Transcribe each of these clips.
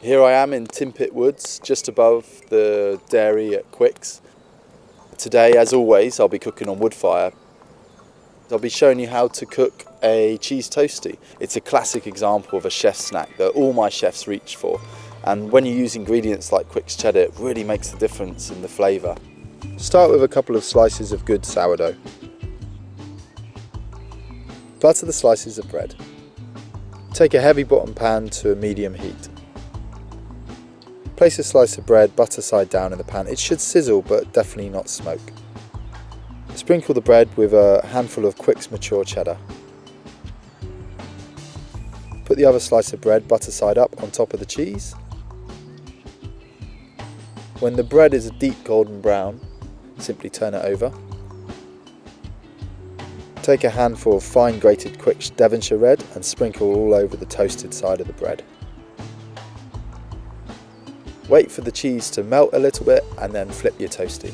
Here I am in Tinpit Woods, just above the dairy at Quicke's. Today, as always, I'll be cooking on wood fire. I'll be showing you how to cook a cheese toastie. It's a classic example of a chef snack that all my chefs reach for. And when you use ingredients like Quicke's cheddar, it really makes a difference in the flavour. Start with a couple of slices of good sourdough. Butter the slices of bread. Take a heavy bottom pan to a medium heat. Place a slice of bread butter side down in the pan. It should sizzle but definitely not smoke. Sprinkle the bread with a handful of Quicke's mature cheddar. Put the other slice of bread butter side up on top of the cheese. When the bread is a deep golden brown, simply turn it over. Take a handful of fine grated Quicke's Devonshire red and sprinkle all over the toasted side of the bread. Wait for the cheese to melt a little bit and then flip your toastie.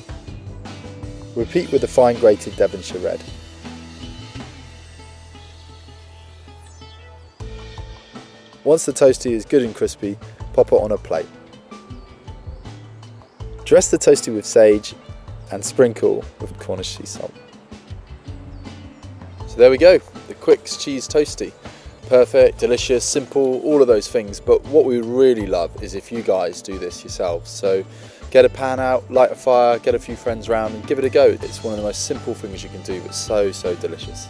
Repeat with the fine grated Devonshire red. Once the toastie is good and crispy, pop it on a plate. Dress the toastie with sage and sprinkle with Cornish sea salt. So there we go, the Quicke's cheese toastie. Perfect, delicious, simple, all of those things. But what we really love is if you guys do this yourselves. So get a pan out, light a fire, get a few friends around and give it a go. It's one of the most simple things you can do, but so delicious.